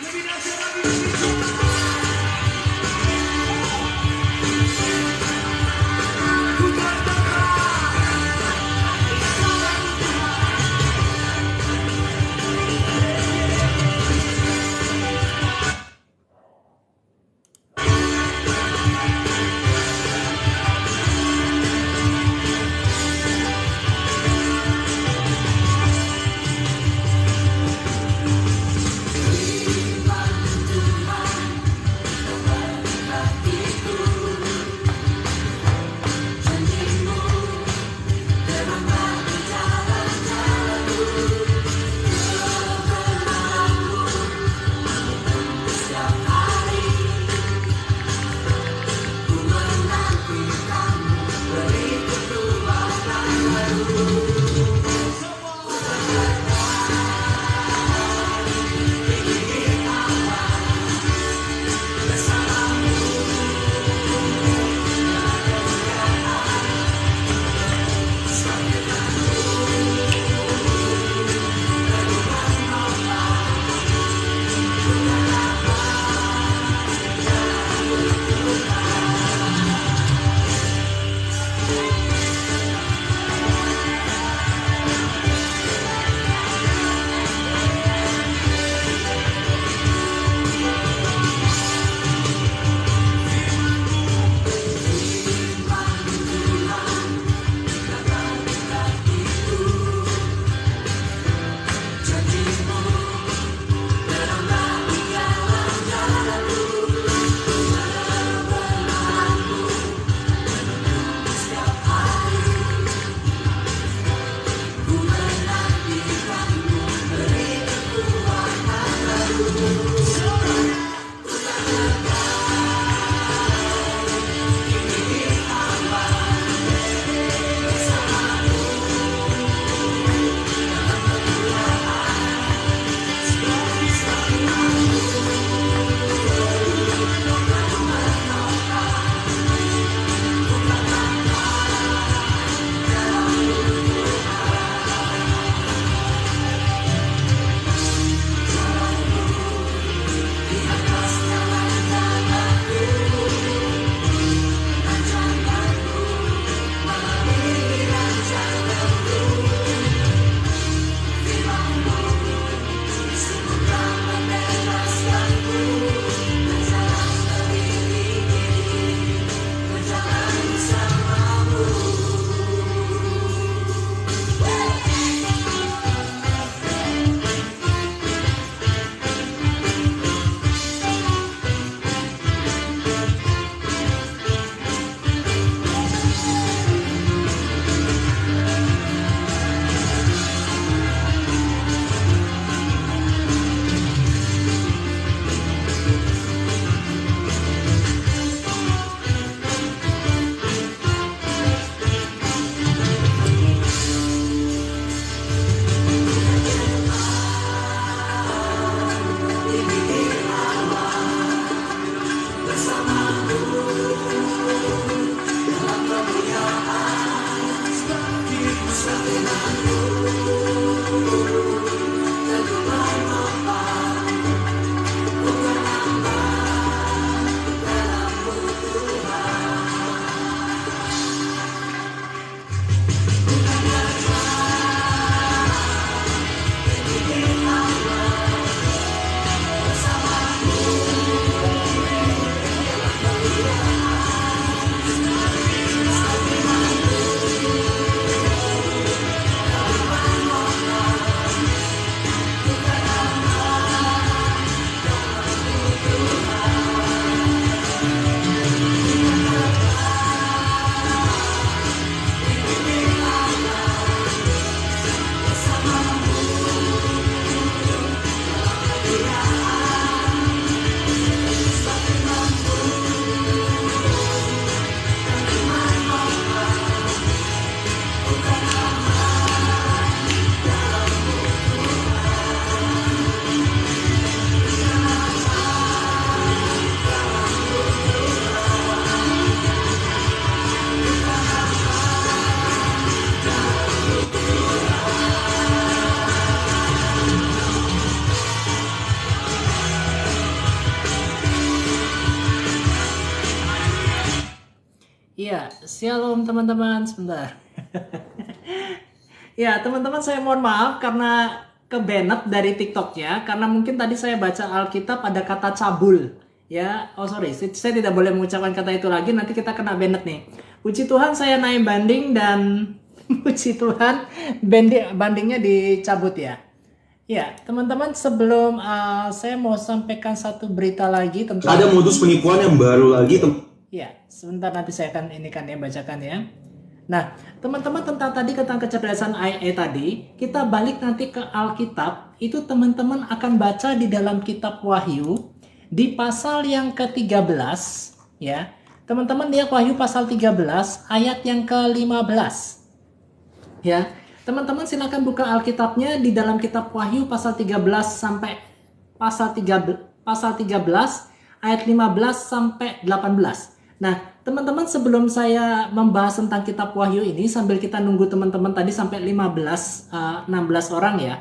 Lebih dahsyat lagi, lebih cepat. Putar tangan. Ya, shalom teman-teman, sebentar. Ya, teman-teman saya mohon maaf karena kebanet dari TikToknya, karena mungkin tadi saya baca Alkitab ada kata cabul. Ya, oh sorry, saya tidak boleh mengucapkan kata itu lagi, nanti kita kena banned nih. Puji Tuhan saya naik banding dan puji Tuhan bandingnya dicabut ya. Ya, teman-teman sebelum saya mau sampaikan satu berita lagi tentang... Ada modus penipuan yang baru lagi. Ya, sebentar nanti saya akan ini kan ya bacakan ya. Nah, teman-teman tentang kecerdasan AI tadi, kita balik nanti ke Alkitab, itu teman-teman akan baca di dalam kitab Wahyu di pasal yang ke-13 ya. Teman-teman lihat Wahyu pasal 13 ayat yang ke-15. Ya. Teman-teman silakan buka Alkitabnya di dalam kitab Wahyu pasal 13 sampai pasal 13 ayat 15 sampai 18. Nah, teman-teman sebelum saya membahas tentang kitab Wahyu ini sambil kita nunggu teman-teman tadi sampai 16 orang ya.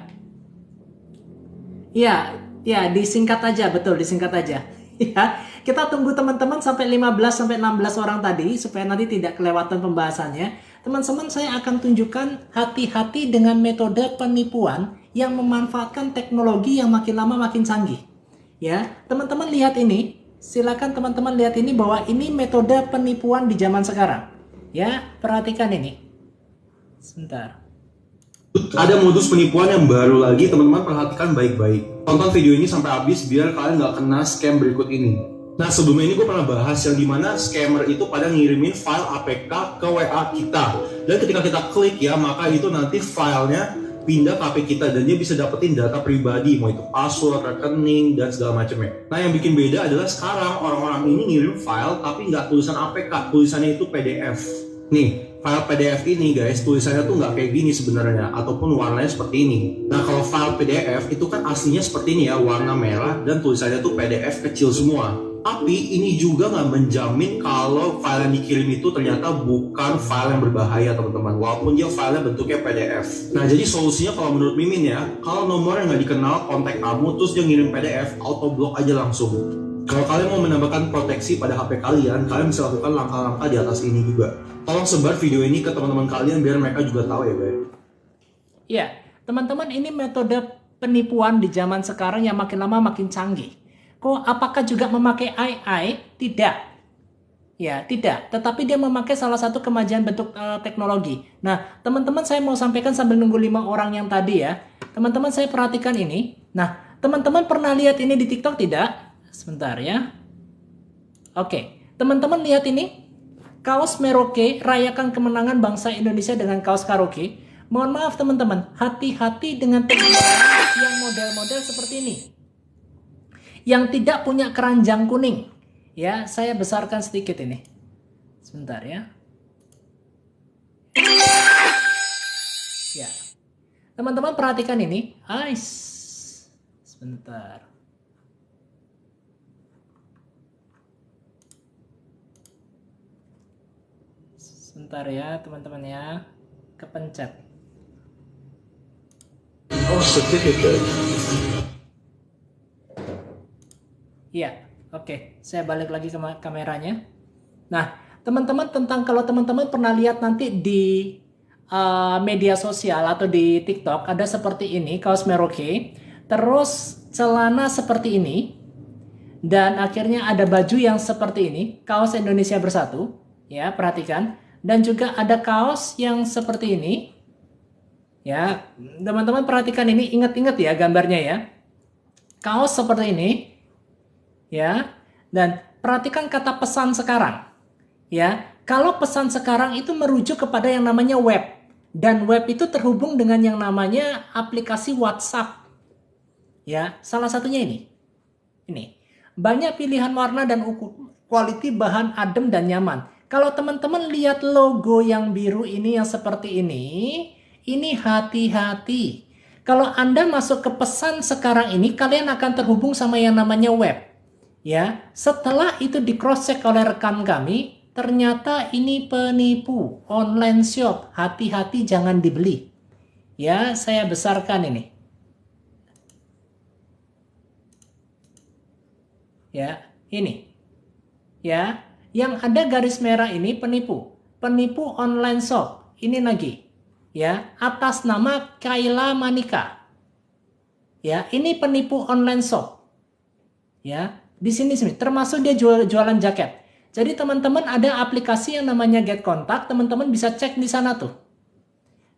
Ya, disingkat aja, betul, disingkat aja. Ya, kita tunggu teman-teman sampai 15 sampai 16 orang tadi supaya nanti tidak kelewatan pembahasannya. Teman-teman, saya akan tunjukkan hati-hati dengan metode penipuan yang memanfaatkan teknologi yang makin lama makin canggih. Ya, teman-teman lihat ini. Silakan teman-teman lihat ini bahwa ini metode penipuan di zaman sekarang. Ya, perhatikan ini. Sebentar. Ada modus penipuan yang baru lagi, teman-teman perhatikan baik-baik. Tonton video ini sampai habis biar kalian nggak kena scam berikut ini. Nah, sebelumnya ini gue pernah bahas yang dimana scammer itu pada ngirimin file APK ke WA kita. Dan ketika kita klik ya, maka itu nanti filenya pindah ke HP kita dan dia bisa dapetin data pribadi, mau itu password, rekening, dan segala macamnya. Nah, yang bikin beda adalah sekarang orang-orang ini ngirim file tapi nggak tulisan APK, tulisannya itu PDF. Nih, file PDF ini guys, tulisannya tuh nggak kayak gini sebenarnya, ataupun warnanya seperti ini. Nah, kalau file PDF itu kan aslinya seperti ini ya, warna merah dan tulisannya tuh PDF kecil semua. Tapi ini juga nggak menjamin kalau file yang dikirim itu ternyata bukan file yang berbahaya teman-teman, walaupun dia filenya bentuknya PDF. Nah, jadi solusinya kalau menurut Mimin ya, kalau nomor yang nggak dikenal kontak kamu terus dia ngirim PDF, auto block aja langsung. Kalau kalian mau menambahkan proteksi pada HP kalian bisa lakukan langkah-langkah di atas ini juga. Tolong sebar video ini ke teman-teman kalian biar mereka juga tahu ya guys. Ya, teman-teman, ini metode penipuan di zaman sekarang yang makin lama makin canggih. Kok apakah juga memakai AI? Tidak. Ya, tidak. Tetapi dia memakai salah satu kemajuan bentuk teknologi. Nah, teman-teman saya mau sampaikan sambil nunggu 5 orang yang tadi ya. Teman-teman saya perhatikan ini. Nah, teman-teman pernah lihat ini di TikTok tidak? Sebentar ya. Oke, teman-teman lihat ini. Kaos Merauke, rayakan kemenangan bangsa Indonesia dengan kaos karaoke. Mohon maaf teman-teman, hati-hati dengan teknologi yang model-model seperti ini. Yang tidak punya keranjang kuning. Ya, saya besarkan sedikit ini. Sebentar ya. Ya. Teman-teman perhatikan ini. Sebentar. Sebentar ya, teman-teman ya. Kepencet. Oh, certificate. Iya, oke. Saya balik lagi ke kameranya. Nah, teman-teman kalau teman-teman pernah lihat nanti di media sosial atau di TikTok ada seperti ini, kaos Merauke, terus celana seperti ini, dan akhirnya ada baju yang seperti ini, kaos Indonesia Bersatu, ya perhatikan, dan juga ada kaos yang seperti ini, ya teman-teman perhatikan ini, ingat-ingat ya gambarnya ya, kaos seperti ini. Ya, dan perhatikan kata pesan sekarang. Ya, kalau pesan sekarang itu merujuk kepada yang namanya web, dan web itu terhubung dengan yang namanya aplikasi WhatsApp. Ya, salah satunya ini. Ini. Banyak pilihan warna dan quality bahan adem dan nyaman. Kalau teman-teman lihat logo yang biru ini yang seperti ini hati-hati. Kalau Anda masuk ke pesan sekarang ini, kalian akan terhubung sama yang namanya web. Ya, setelah itu di cross check oleh rekan kami, ternyata ini penipu, online shop, hati-hati jangan dibeli. Ya, saya besarkan ini. Ya, ini. Ya, Yang ada garis merah ini penipu. Penipu online shop. Ini lagi. Ya, atas nama Kayla Manika. Ya, ini penipu online shop. Ya, di sini termasuk dia jualan jaket. Jadi teman-teman ada aplikasi yang namanya Get Contact, teman-teman bisa cek di sana tuh.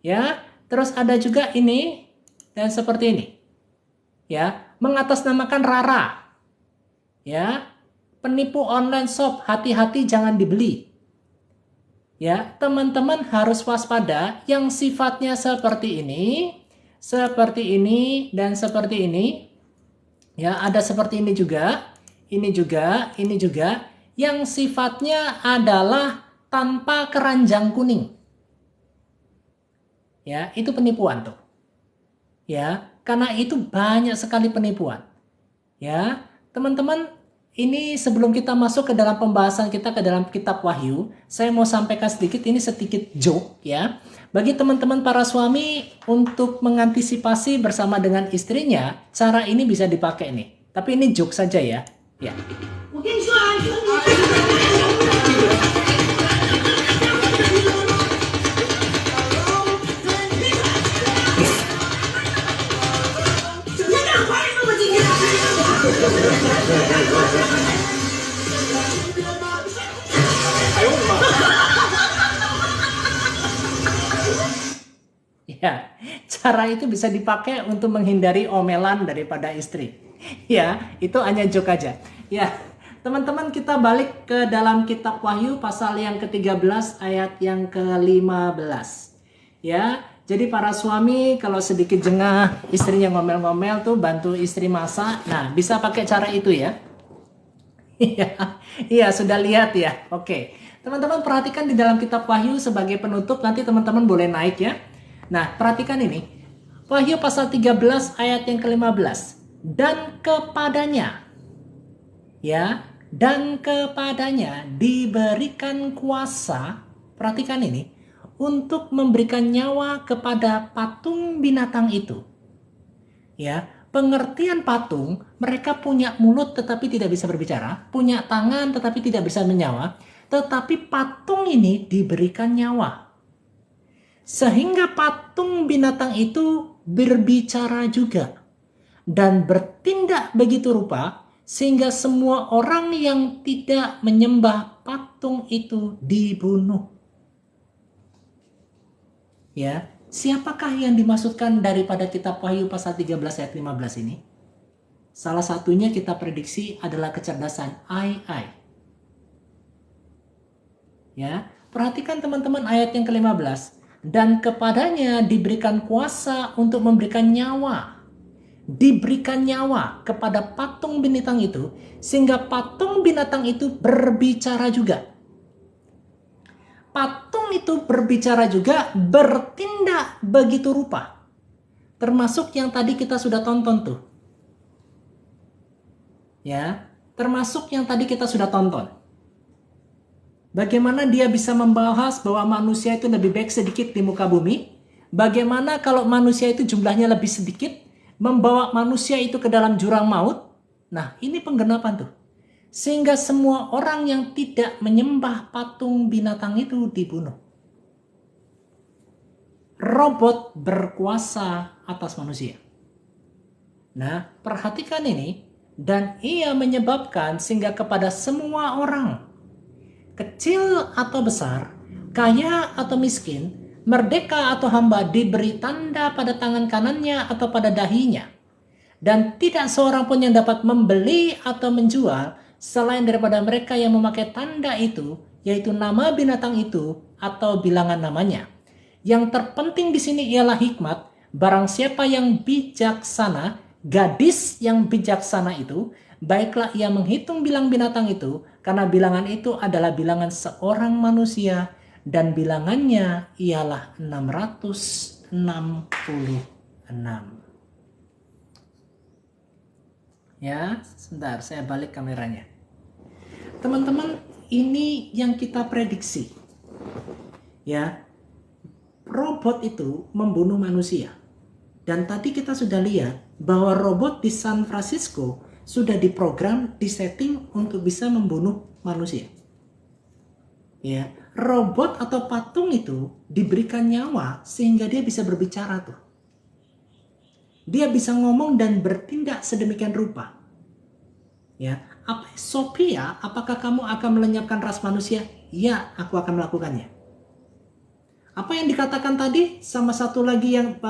Ya, terus ada juga ini dan seperti ini. Ya, mengatasnamakan Rara. Ya, penipu online shop, hati-hati jangan dibeli. Ya, teman-teman harus waspada yang sifatnya seperti ini, dan seperti ini. Ya, ada seperti ini juga, ini juga, yang sifatnya adalah tanpa keranjang kuning. Ya, itu penipuan tuh. Ya, karena itu banyak sekali penipuan. Ya, teman-teman, ini sebelum kita masuk ke dalam pembahasan kita ke dalam kitab Wahyu, saya mau sampaikan sedikit joke ya. Bagi teman-teman para suami untuk mengantisipasi bersama dengan istrinya, cara ini bisa dipakai nih. Tapi ini joke saja ya. Ya. 我跟你说啊，有你。你干活是我今天。 Ya, cara itu bisa dipakai untuk menghindari omelan daripada istri. Ya, itu hanya joke aja. Ya, teman-teman kita balik ke dalam kitab Wahyu pasal yang ke-13 ayat yang ke-15. Ya, jadi para suami kalau sedikit jengah istrinya ngomel-ngomel tuh bantu istri masak. Nah, bisa pakai cara itu ya. Iya, sudah lihat ya. Oke. Teman-teman perhatikan di dalam kitab Wahyu sebagai penutup, nanti teman-teman boleh naik ya. Nah, perhatikan ini. Wahyu pasal 13 ayat yang ke-15. Dan kepadanya, ya, dan kepadanya diberikan kuasa, perhatikan ini, untuk memberikan nyawa kepada patung binatang itu. Ya, pengertian patung, mereka punya mulut tetapi tidak bisa berbicara, punya tangan tetapi tidak bisa menyawa, tetapi patung ini diberikan nyawa. Sehingga patung binatang itu berbicara juga dan bertindak begitu rupa sehingga semua orang yang tidak menyembah patung itu dibunuh. Ya, siapakah yang dimaksudkan daripada kitab Wahyu pasal 13 ayat 15 ini? Salah satunya kita prediksi adalah kecerdasan AI. Ya, perhatikan teman-teman ayat yang ke-15. Dan kepadanya diberikan kuasa untuk memberikan nyawa. Diberikan nyawa kepada patung binatang itu, sehingga patung binatang itu berbicara juga. Patung itu berbicara juga, bertindak begitu rupa. Termasuk yang tadi kita sudah tonton tuh. Ya, termasuk yang tadi kita sudah tonton. Bagaimana dia bisa membahas bahwa manusia itu lebih baik sedikit di muka bumi? Bagaimana kalau manusia itu jumlahnya lebih sedikit? Membawa manusia itu ke dalam jurang maut? Nah, ini penggenapan tuh. Sehingga semua orang yang tidak menyembah patung binatang itu dibunuh. Robot berkuasa atas manusia. Nah, perhatikan ini. Dan ia menyebabkan sehingga kepada semua orang, kecil atau besar, kaya atau miskin, merdeka atau hamba, diberi tanda pada tangan kanannya atau pada dahinya. Dan tidak seorang pun yang dapat membeli atau menjual selain daripada mereka yang memakai tanda itu, yaitu nama binatang itu atau bilangan namanya. Yang terpenting di sini ialah hikmat. Barang siapa yang bijaksana, gadis yang bijaksana itu, baiklah ia menghitung bilang binatang itu, karena bilangan itu adalah bilangan seorang manusia, dan bilangannya ialah 666. Ya, sebentar, saya balik kameranya. Teman-teman, ini yang kita prediksi. Ya, robot itu membunuh manusia. Dan tadi kita sudah lihat bahwa robot di San Francisco sudah diprogram, disetting untuk bisa membunuh manusia. Ya, robot atau patung itu diberikan nyawa sehingga dia bisa berbicara tuh. Dia bisa ngomong dan bertindak sedemikian rupa. Ya, Sophia, apakah kamu akan melenyapkan ras manusia? Ya, aku akan melakukannya. Apa yang dikatakan tadi sama satu lagi yang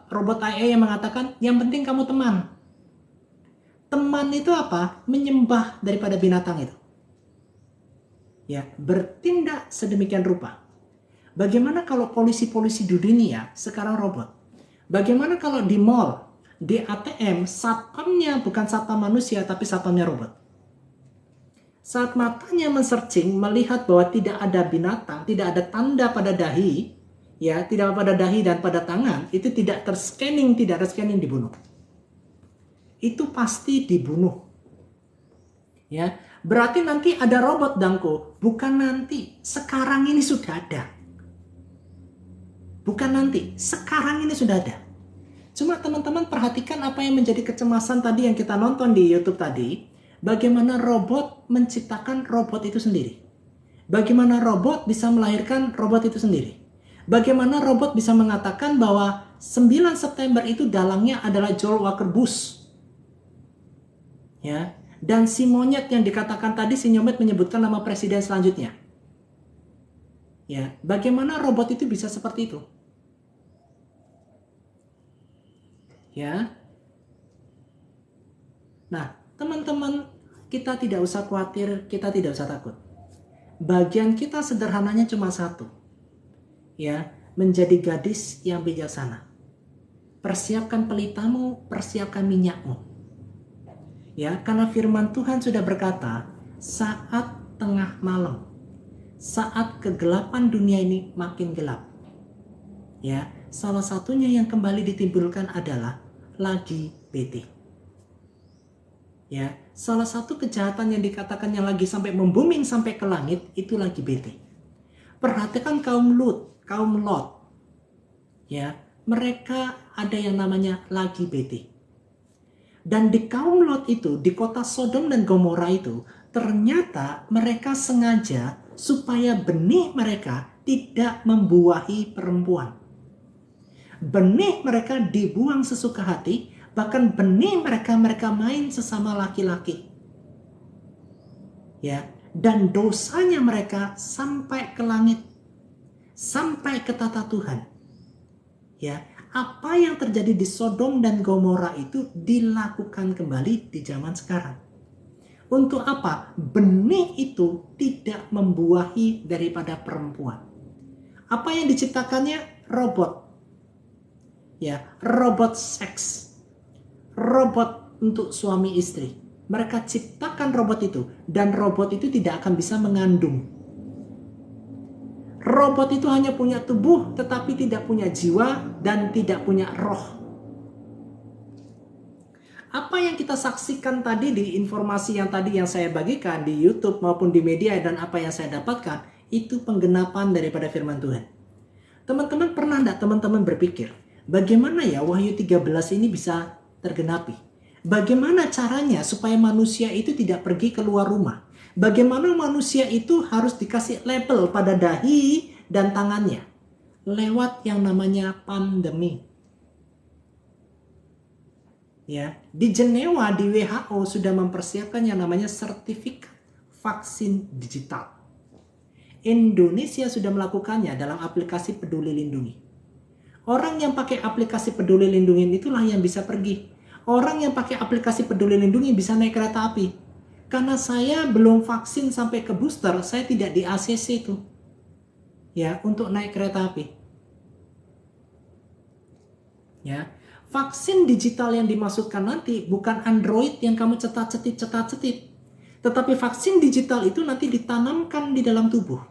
robot AI yang mengatakan, yang penting kamu teman. Teman itu apa? Menyembah daripada binatang itu. Ya, bertindak sedemikian rupa. Bagaimana kalau polisi-polisi di dunia sekarang robot? Bagaimana kalau di mall, di ATM, satpamnya bukan satpam manusia tapi satpamnya robot? Saat matanya men-searching melihat bahwa tidak ada binatang, tidak ada tanda pada dahi, ya, tidak pada dahi dan pada tangan, itu tidak terscanning, tidak ada scanning, dibunuh. Itu pasti dibunuh. Ya, berarti nanti ada robot, Dangko. Bukan nanti, sekarang ini sudah ada. Bukan nanti, sekarang ini sudah ada. Cuma teman-teman perhatikan apa yang menjadi kecemasan tadi yang kita nonton di YouTube tadi. Bagaimana robot menciptakan robot itu sendiri. Bagaimana robot bisa melahirkan robot itu sendiri. Bagaimana robot bisa mengatakan bahwa 9 September itu dalangnya adalah Joel Walker Bush. Ya, dan si monyet yang dikatakan tadi, si nyomet menyebutkan nama presiden selanjutnya. Ya, bagaimana robot itu bisa seperti itu? Ya. Nah, teman-teman, kita tidak usah khawatir, kita tidak usah takut. Bagian kita sederhananya cuma satu. Ya, menjadi gadis yang bijaksana. Persiapkan pelitamu, persiapkan minyakmu. Ya, karena firman Tuhan sudah berkata, saat tengah malam, saat kegelapan dunia ini makin gelap. Ya, salah satunya yang kembali ditimbulkan adalah lagi bete. Ya, salah satu kejahatan yang dikatakan yang lagi sampai membuming sampai ke langit itu lagi bete. Perhatikan kaum Lot. Ya, mereka ada yang namanya lagi bete. Dan di kaum Lot itu, di kota Sodom dan Gomora itu, ternyata mereka sengaja supaya benih mereka tidak membuahi perempuan. Benih mereka dibuang sesuka hati, bahkan benih mereka main sesama laki-laki. Ya, dan dosanya mereka sampai ke langit, sampai ke tata Tuhan. Ya, apa yang terjadi di Sodom dan Gomora itu dilakukan kembali di zaman sekarang. Untuk apa? Benih itu tidak membuahi daripada perempuan. Apa yang diciptakannya? Robot. Ya, robot seks. Robot untuk suami istri. Mereka ciptakan robot itu, dan robot itu tidak akan bisa mengandung. Robot itu hanya punya tubuh tetapi tidak punya jiwa dan tidak punya roh. Apa yang kita saksikan tadi di informasi yang tadi yang saya bagikan di YouTube maupun di media dan apa yang saya dapatkan, itu penggenapan daripada firman Tuhan. Teman-teman pernah enggak teman-teman berpikir, bagaimana ya Wahyu 13 ini bisa tergenapi? Bagaimana caranya supaya manusia itu tidak pergi keluar rumah? Bagaimana manusia itu harus dikasih label pada dahi dan tangannya? Lewat yang namanya pandemi. Ya, di Jenewa, di WHO sudah mempersiapkan yang namanya sertifikat vaksin digital. Indonesia sudah melakukannya dalam aplikasi Peduli Lindungi. Orang yang pakai aplikasi Peduli Lindungi itulah yang bisa pergi. Orang yang pakai aplikasi Peduli Lindungi bisa naik kereta api. Karena saya belum vaksin sampai ke booster, saya tidak di ACC itu. Ya, untuk naik kereta api. Ya, vaksin digital yang dimaksudkan nanti bukan Android yang kamu cetat-cetit. Tetapi vaksin digital itu nanti ditanamkan di dalam tubuh.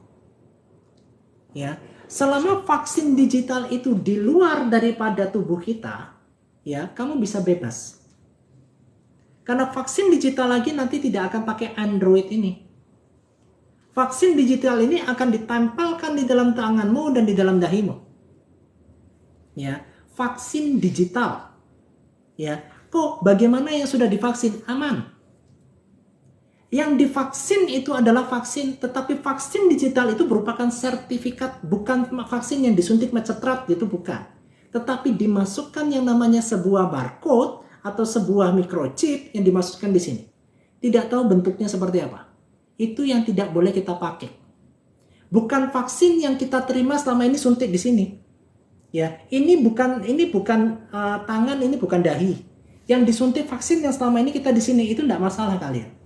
Ya, selama vaksin digital itu di luar daripada tubuh kita, ya, kamu bisa bebas. Karena vaksin digital lagi nanti tidak akan pakai Android ini. Vaksin digital ini akan ditempelkan di dalam tanganmu dan di dalam dahimu. Ya, vaksin digital. Ya, kok bagaimana yang sudah divaksin? Aman. Yang divaksin itu adalah vaksin, tetapi vaksin digital itu merupakan sertifikat, bukan vaksin yang disuntik mencetrat gitu, bukan. Tetapi dimasukkan yang namanya sebuah barcode atau sebuah microchip yang dimasukkan di sini. Tidak tahu bentuknya seperti apa. Itu yang tidak boleh kita pakai. Bukan vaksin yang kita terima selama ini suntik di sini. Ya, ini bukan tangan, ini bukan dahi. Yang disuntik vaksin yang selama ini kita di sini itu tidak masalah kalian.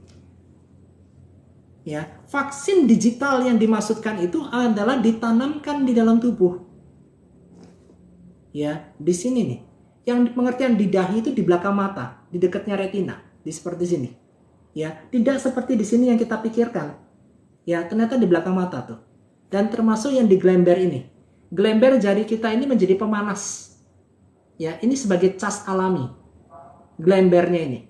Ya, vaksin digital yang dimaksudkan itu adalah ditanamkan di dalam tubuh. Ya, di sini nih. Yang pengertian di dahi itu di belakang mata, di dekatnya retina, di seperti sini. Ya, tidak seperti di sini yang kita pikirkan. Ya, ternyata di belakang mata tuh. Dan termasuk yang di gelember ini. Gelember jari kita ini menjadi pemanas. Ya, ini sebagai cas alami. Gelembernya ini.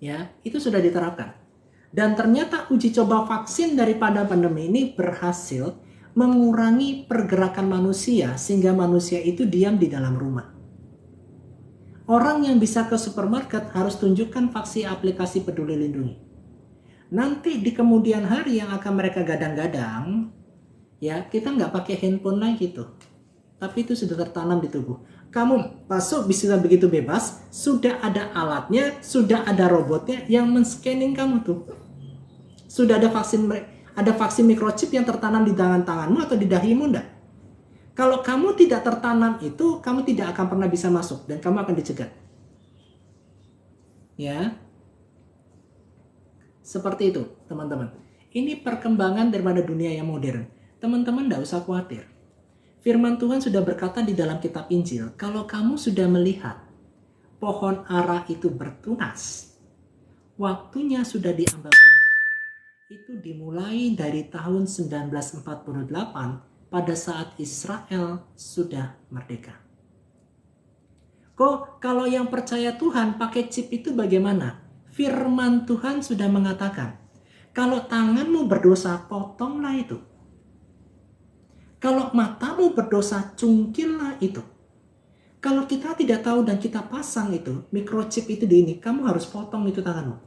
Ya, itu sudah diterapkan. Dan ternyata uji coba vaksin daripada pandemi ini berhasil mengurangi pergerakan manusia sehingga manusia itu diam di dalam rumah. Orang yang bisa ke supermarket harus tunjukkan vaksin aplikasi Peduli Lindungi. Nanti di kemudian hari yang akan mereka gadang-gadang, ya kita nggak pakai handphone lagi tuh. Tapi itu sudah tertanam di tubuh. Kamu masuk bisa begitu bebas, sudah ada alatnya, sudah ada robotnya yang men-scanning kamu tuh. Sudah ada vaksin microchip yang tertanam di tanganmu atau di dahimu enggak? Kalau kamu tidak tertanam itu, kamu tidak akan pernah bisa masuk dan kamu akan dicegat. Ya. Seperti itu, teman-teman. Ini perkembangan daripada dunia yang modern. Teman-teman enggak usah khawatir. Firman Tuhan sudah berkata di dalam kitab Injil, kalau kamu sudah melihat pohon ara itu bertunas, waktunya sudah diambil tunjuk. Itu dimulai dari tahun 1948 pada saat Israel sudah merdeka. Kok kalau yang percaya Tuhan pakai chip itu bagaimana? Firman Tuhan sudah mengatakan, kalau tanganmu berdosa, potonglah itu. Kalau matamu berdosa, cungkillah itu. Kalau kita tidak tahu dan kita pasang itu, microchip itu di ini, kamu harus potong itu tanganmu.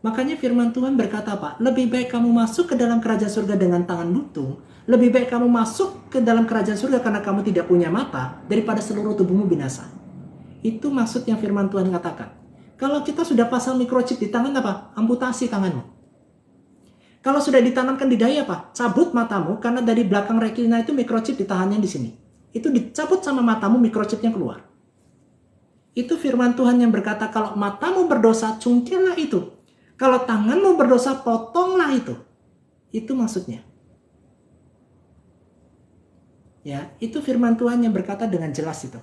Makanya firman Tuhan berkata apa? Lebih baik kamu masuk ke dalam kerajaan surga dengan tangan buntung, lebih baik kamu masuk ke dalam kerajaan surga karena kamu tidak punya mata, daripada seluruh tubuhmu binasa. Itu maksud yang firman Tuhan katakan. Kalau kita sudah pasang microchip di tangan apa? Amputasi tanganmu. Kalau sudah ditanamkan di dahi apa? Cabut matamu karena dari belakang retina itu microchip ditahannya di sini. Itu dicabut sama matamu, microchipnya keluar. Itu firman Tuhan yang berkata kalau matamu berdosa, cungkillah itu. Kalau tanganmu berdosa, potonglah itu. Itu maksudnya. Ya, itu firman Tuhan yang berkata dengan jelas itu.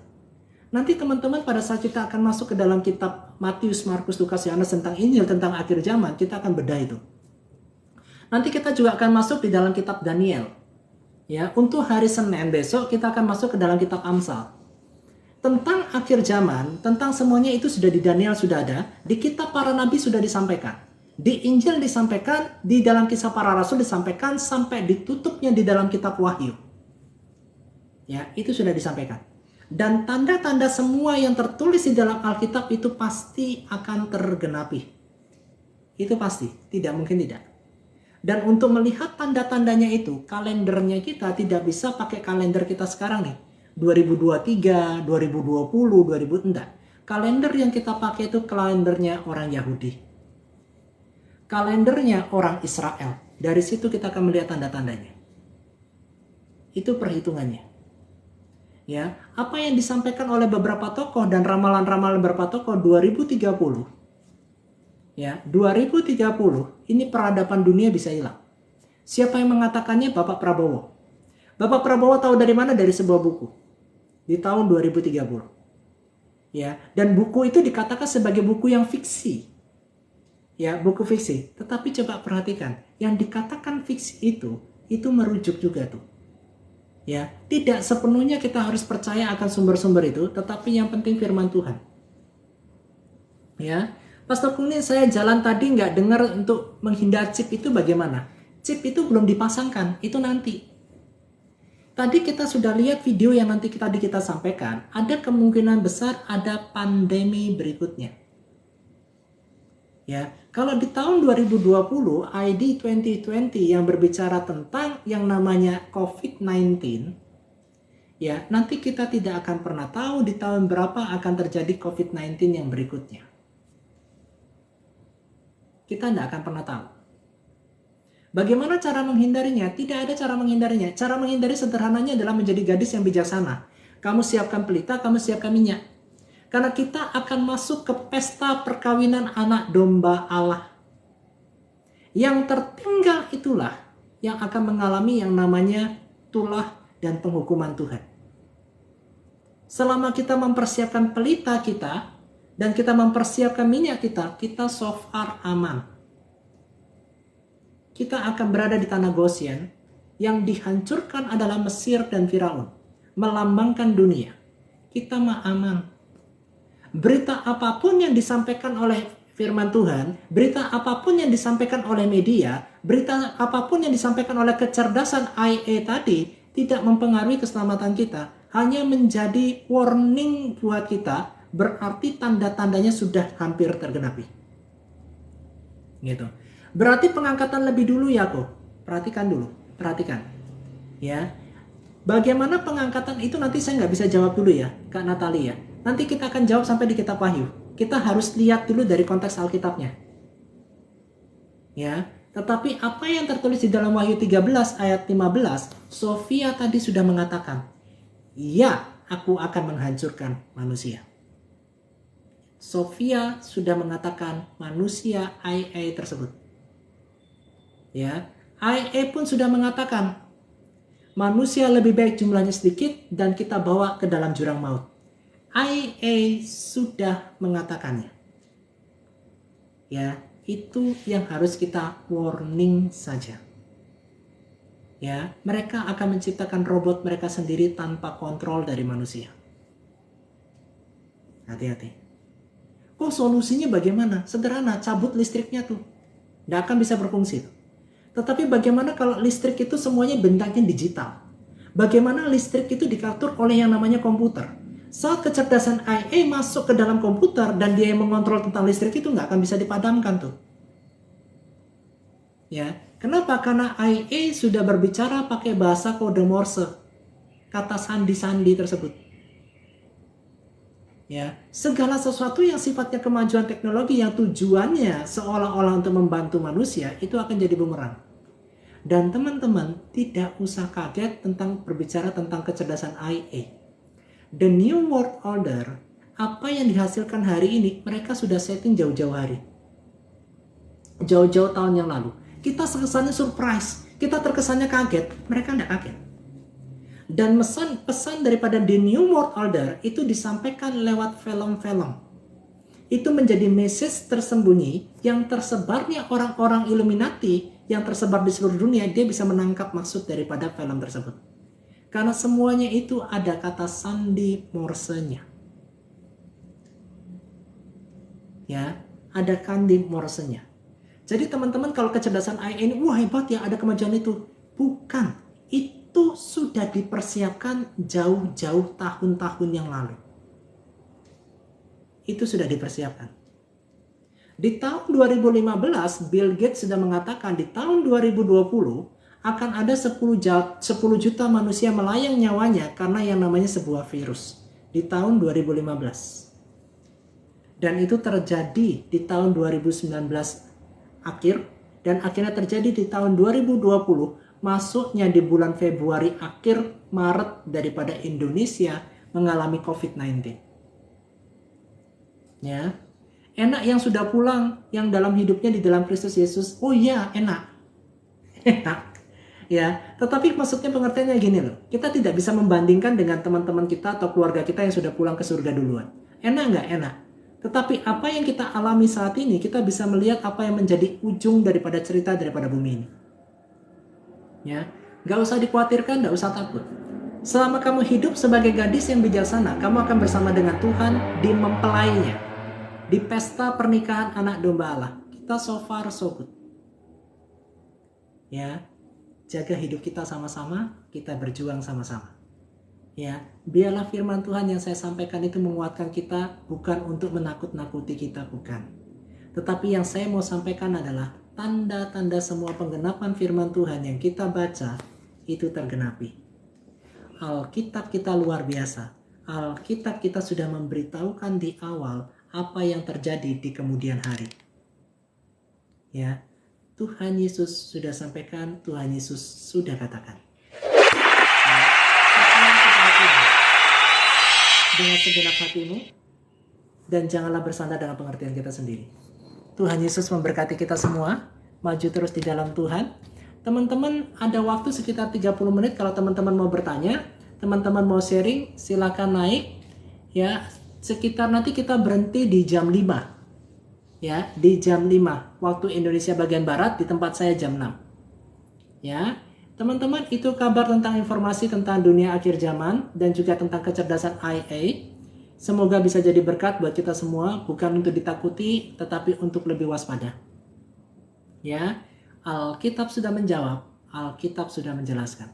Nanti teman-teman pada saat kita akan masuk ke dalam kitab Matius, Markus, Lukas, Yohanes tentang Injil, tentang akhir zaman, kita akan bedah itu. Nanti kita juga akan masuk di dalam kitab Daniel. Ya, untuk hari Senin besok kita akan masuk ke dalam kitab Amsal. Tentang akhir zaman, tentang semuanya itu sudah di Daniel sudah ada, di kitab para nabi sudah disampaikan. Di Injil disampaikan, di dalam kisah para rasul disampaikan, sampai ditutupnya di dalam kitab Wahyu. Ya, itu sudah disampaikan. Dan tanda-tanda semua yang tertulis di dalam Alkitab itu pasti akan tergenapi. Itu pasti, tidak mungkin tidak. Dan untuk melihat tanda-tandanya itu, kalendernya kita tidak bisa pakai kalender kita sekarang nih. 2023, 2020, 2000, enggak. Kalender yang kita pakai itu kalendernya orang Yahudi. Kalendernya orang Israel. Dari situ kita akan melihat tanda-tandanya. Itu perhitungannya. Ya, apa yang disampaikan oleh beberapa tokoh dan ramalan-ramalan beberapa tokoh 2030. Ya, 2030 ini peradaban dunia bisa hilang. Siapa yang mengatakannya? Bapak Prabowo. Bapak Prabowo tahu dari mana? Dari sebuah buku. Di tahun 2030. Ya, dan buku itu dikatakan sebagai buku yang fiksi. Ya, buku fiksi. Tetapi coba perhatikan, yang dikatakan fiksi itu merujuk juga tuh. Ya, tidak sepenuhnya kita harus percaya akan sumber-sumber itu, tetapi yang penting firman Tuhan. Ya. Pastor Kunin, saya jalan tadi nggak dengar untuk menghindar chip itu bagaimana? Chip itu belum dipasangkan, itu nanti. Tadi kita sudah lihat video yang nanti kita sampaikan, ada kemungkinan besar ada pandemi berikutnya. Ya, kalau di tahun 2020 ID 2020 yang berbicara tentang yang namanya COVID-19, ya, nanti kita tidak akan pernah tahu di tahun berapa akan terjadi COVID-19 yang berikutnya. Kita tidak akan pernah tahu. Bagaimana cara menghindarinya? Tidak ada cara menghindarinya. Cara menghindari sederhananya adalah menjadi gadis yang bijaksana. Kamu siapkan pelita, kamu siapkan minyak. Karena kita akan masuk ke pesta perkawinan anak domba Allah. Yang tertinggal itulah yang akan mengalami yang namanya tulah dan penghukuman Tuhan. Selama kita mempersiapkan pelita kita dan kita mempersiapkan minyak kita so far aman. Kita akan berada di tanah Gosyen yang dihancurkan adalah Mesir dan Firaun, melambangkan dunia. Kita mah aman. Berita apapun yang disampaikan oleh firman Tuhan, berita apapun yang disampaikan oleh media, berita apapun yang disampaikan oleh kecerdasan IA tadi tidak mempengaruhi keselamatan kita, hanya menjadi warning buat kita, berarti tanda-tandanya sudah hampir tergenapi. Gitu. Berarti pengangkatan lebih dulu ya kok. Perhatikan dulu, perhatikan. Ya. Bagaimana pengangkatan itu nanti saya nggak bisa jawab dulu ya, Kak Natalia. Nanti kita akan jawab sampai di kitab Wahyu. Kita harus lihat dulu dari konteks Alkitabnya. Ya, tetapi apa yang tertulis di dalam Wahyu 13 ayat 15, Sofia tadi sudah mengatakan, "Ya, aku akan menghancurkan manusia." Sofia sudah mengatakan manusia IA tersebut. Ya, IA pun sudah mengatakan manusia lebih baik jumlahnya sedikit dan kita bawa ke dalam jurang maut. IA sudah mengatakannya. Ya, itu yang harus kita warning saja. Ya, mereka akan menciptakan robot mereka sendiri tanpa kontrol dari manusia. Hati-hati. Kok solusinya bagaimana? Sederhana, cabut listriknya tuh. Nggak akan bisa berfungsi tuh. Tetapi bagaimana kalau listrik itu semuanya bentuknya digital? Bagaimana listrik itu diatur oleh yang namanya komputer? Saat kecerdasan IA masuk ke dalam komputer dan dia yang mengontrol tentang listrik itu nggak akan bisa dipadamkan tuh. Ya, kenapa? Karena IA sudah berbicara pakai bahasa kode Morse, kata sandi-sandi tersebut. Ya, segala sesuatu yang sifatnya kemajuan teknologi yang tujuannya seolah-olah untuk membantu manusia itu akan jadi bumerang. Dan teman-teman tidak usah kaget tentang berbicara tentang kecerdasan IA. The New World Order, apa yang dihasilkan hari ini, mereka sudah setting jauh-jauh hari. Jauh-jauh tahun yang lalu. Kita terkesannya surprise, kita terkesannya kaget, mereka tidak kaget. Dan pesan daripada The New World Order itu disampaikan lewat film-film. Itu menjadi message tersembunyi yang tersebarnya orang-orang Illuminati yang tersebar di seluruh dunia, dia bisa menangkap maksud daripada film tersebut. Karena semuanya itu ada kata sandi Morse-nya. Ya, ada kandi Morse-nya. Jadi teman-teman kalau kecerdasan AI ini, wah hebat ya ada kemajuan itu. Bukan, itu sudah dipersiapkan jauh-jauh tahun-tahun yang lalu. Itu sudah dipersiapkan. Di tahun 2015, Bill Gates sudah mengatakan di tahun 2020, akan ada 10 juta manusia melayang nyawanya karena yang namanya sebuah virus di tahun 2015. Dan itu terjadi di tahun 2019 akhir dan akhirnya terjadi di tahun 2020, masuknya di bulan Februari akhir Maret daripada Indonesia mengalami COVID-19. Ya. Enak yang sudah pulang, yang dalam hidupnya di dalam Kristus Yesus. Oh iya, enak. Enak. Ya, tetapi maksudnya pengertiannya gini loh. Kita tidak bisa membandingkan dengan teman-teman kita atau keluarga kita yang sudah pulang ke surga duluan. Enak nggak? Enak. Tetapi apa yang kita alami saat ini, kita bisa melihat apa yang menjadi ujung daripada cerita daripada bumi ini. Ya, nggak usah dikhawatirkan, nggak usah takut. Selama kamu hidup sebagai gadis yang bijaksana, kamu akan bersama dengan Tuhan di mempelainya, di pesta pernikahan anak domba Allah. Kita so far so good. Ya. Jaga hidup kita sama-sama, kita berjuang sama-sama. Ya, biarlah firman Tuhan yang saya sampaikan itu menguatkan kita, bukan untuk menakut-nakuti kita, bukan. Tetapi yang saya mau sampaikan adalah tanda-tanda semua penggenapan firman Tuhan yang kita baca itu tergenapi. Alkitab kita luar biasa. Alkitab kita sudah memberitahukan di awal apa yang terjadi di kemudian hari. Ya, Tuhan Yesus sudah sampaikan, Tuhan Yesus sudah katakan. Dengan segenap hatimu, dan janganlah bersandar dengan pengertian kita sendiri. Tuhan Yesus memberkati kita semua, maju terus di dalam Tuhan. Teman-teman ada waktu sekitar 30 menit kalau teman-teman mau bertanya, teman-teman mau sharing, silakan naik. Ya, sekitar nanti kita berhenti di jam 5. Ya, di jam 5 waktu Indonesia bagian barat, di tempat saya jam 6. Ya, teman-teman itu kabar tentang informasi tentang dunia akhir zaman dan juga tentang kecerdasan IA. Semoga bisa jadi berkat buat kita semua, bukan untuk ditakuti, tetapi untuk lebih waspada. Ya, Alkitab sudah menjawab, Alkitab sudah menjelaskan.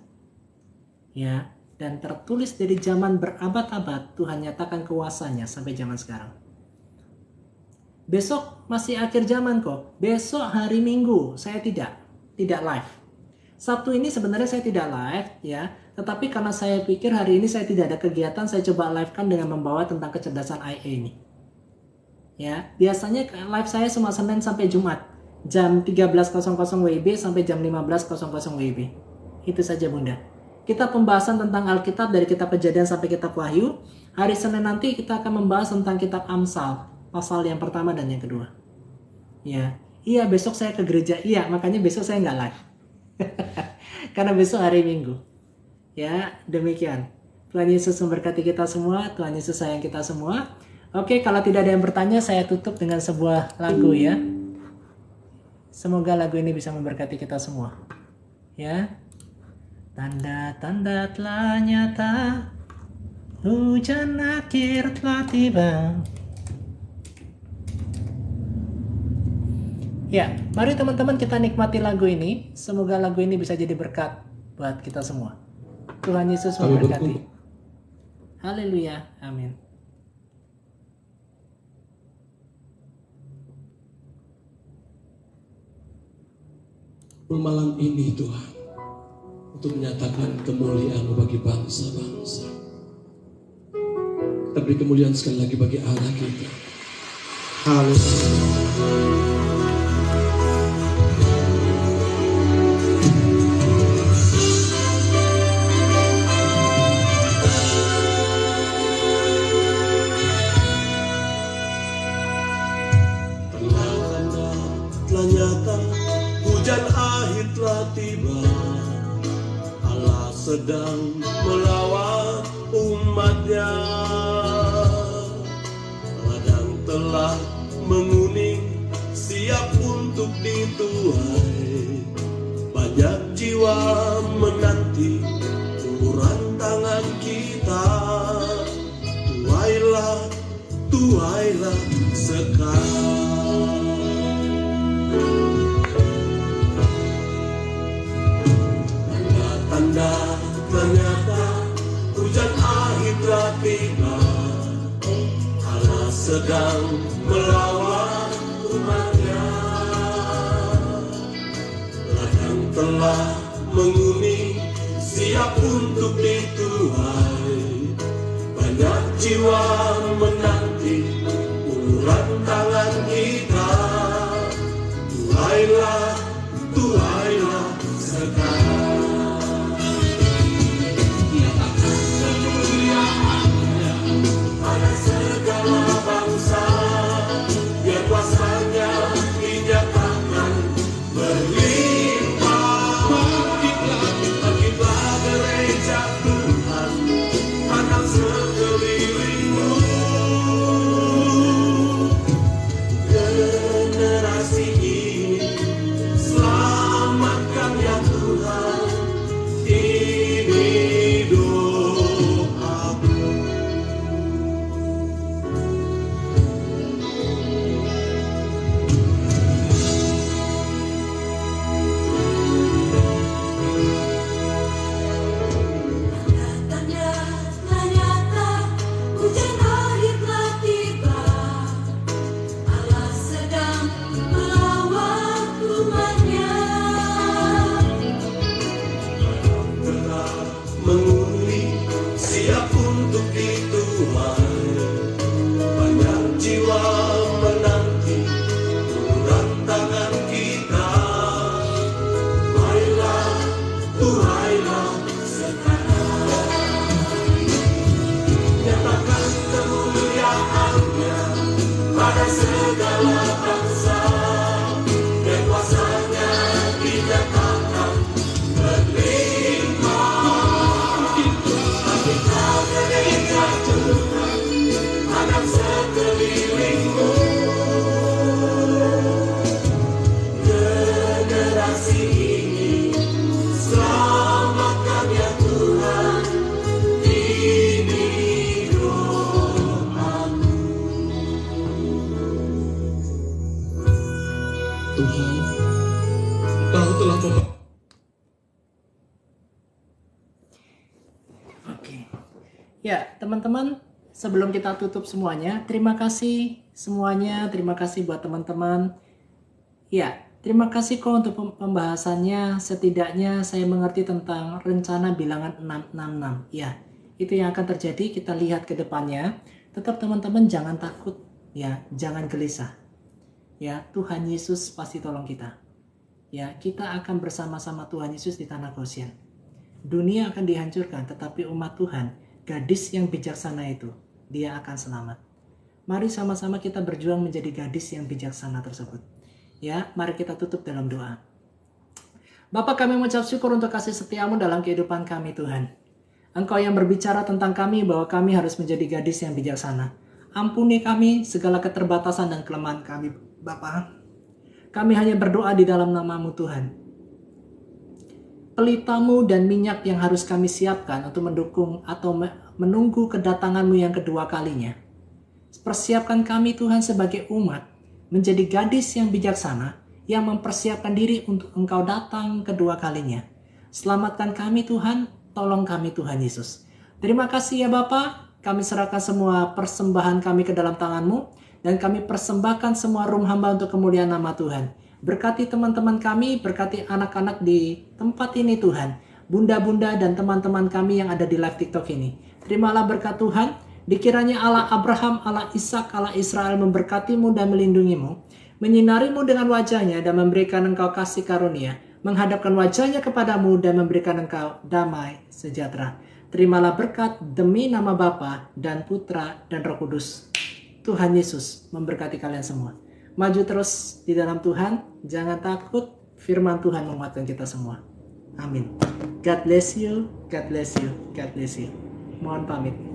Ya, dan tertulis dari zaman berabad-abad, Tuhan nyatakan kuasanya sampai zaman sekarang. Besok masih akhir zaman kok. Besok hari Minggu saya tidak live. Sabtu ini sebenarnya saya tidak live ya, tetapi karena saya pikir hari ini saya tidak ada kegiatan, saya coba live-kan dengan membawa tentang kecerdasan IA ini. Ya, biasanya live saya semua Senin sampai Jumat, jam 13.00 WIB sampai jam 15.00 WIB. Itu saja Bunda. Kita pembahasan tentang Alkitab dari kitab Kejadian sampai kitab Wahyu. Hari Senin nanti kita akan membahas tentang kitab Amsal, pasal yang pertama dan yang kedua. Ya, iya besok saya ke gereja. Iya, makanya besok saya nggak live. Karena besok hari Minggu. Ya, demikian. Tuhan Yesus memberkati kita semua. Tuhan Yesus sayang kita semua. Oke, kalau tidak ada yang bertanya, saya tutup dengan sebuah lagu ya. Semoga lagu ini bisa memberkati kita semua. Ya. Tanda-tanda telah nyata, hujan akhir telah tiba. Ya, mari teman-teman kita nikmati lagu ini. Semoga lagu ini bisa jadi berkat buat kita semua. Tuhan Yesus memberkati. Haleluya. Amin. Malam ini Tuhan, untuk menyatakan kemuliaan bagi bangsa-bangsa. Kita beri kemuliaan sekali lagi bagi Allah kita. Haleluya. Telah nyata, hujan akhir telah tiba. Allah sedang melawat umatnya. Ladang telah menguning, siap untuk dituai. Banyak jiwa menanti uluran tangan kita. Tuailah, tuailah sekarang. Tanda ternyata hujan akhir telah tiba. Allah sedang melawat umatnya. Ladang telah menguning, siap untuk dituai. Banyak jiwa menanti uluran tangan kita. Tuailah, tuailah sekarang. Pada segala bangsa, biar kuasanya dinyatakan berlimpah. Bangkitlah gereja Tuhan, anak sekelilingmu. Tuhan, Engkau telah Oke. Ya, teman-teman, sebelum kita tutup semuanya, terima kasih semuanya, terima kasih buat teman-teman. Ya, terima kasih kok untuk pembahasannya. Setidaknya saya mengerti tentang rencana bilangan 666. Ya, itu yang akan terjadi, kita lihat ke depannya. Tetap teman-teman jangan takut, ya, jangan gelisah. Ya, Tuhan Yesus pasti tolong kita. Ya, kita akan bersama-sama Tuhan Yesus di tanah Goshen. Dunia akan dihancurkan, tetapi umat Tuhan, gadis yang bijaksana itu, dia akan selamat. Mari sama-sama kita berjuang menjadi gadis yang bijaksana tersebut. Ya, mari kita tutup dalam doa. Bapa, kami mengucap syukur untuk kasih setiamu dalam kehidupan kami Tuhan. Engkau yang berbicara tentang kami bahwa kami harus menjadi gadis yang bijaksana. Ampuni kami segala keterbatasan dan kelemahan kami, Bapa. Kami hanya berdoa di dalam nama-Mu Tuhan. Pelitamu dan minyak yang harus kami siapkan untuk mendukung atau menunggu kedatangan-Mu yang kedua kalinya. Persiapkan kami Tuhan sebagai umat menjadi gadis yang bijaksana yang mempersiapkan diri untuk Engkau datang kedua kalinya. Selamatkan kami Tuhan, tolong kami Tuhan Yesus. Terima kasih ya Bapa, kami serahkan semua persembahan kami ke dalam tangan-Mu dan kami persembahkan semua room hamba untuk kemuliaan nama Tuhan. Berkati teman-teman kami, berkati anak-anak di tempat ini Tuhan, bunda-bunda dan teman-teman kami yang ada di live TikTok ini. Terimalah berkat Tuhan. Dikiranya Allah Abraham, Allah Ishak, Allah Israel memberkatimu dan melindungimu, menyinarimu dengan wajahnya dan memberikan engkau kasih karunia, menghadapkan wajahnya kepadamu dan memberikan engkau damai sejahtera. Terimalah berkat demi nama Bapa dan Putra dan Roh Kudus. Tuhan Yesus memberkati kalian semua. Maju terus di dalam Tuhan, jangan takut, firman Tuhan menguatkan kita semua. Amin. God bless you, God bless you, God bless you. Mohon pamit.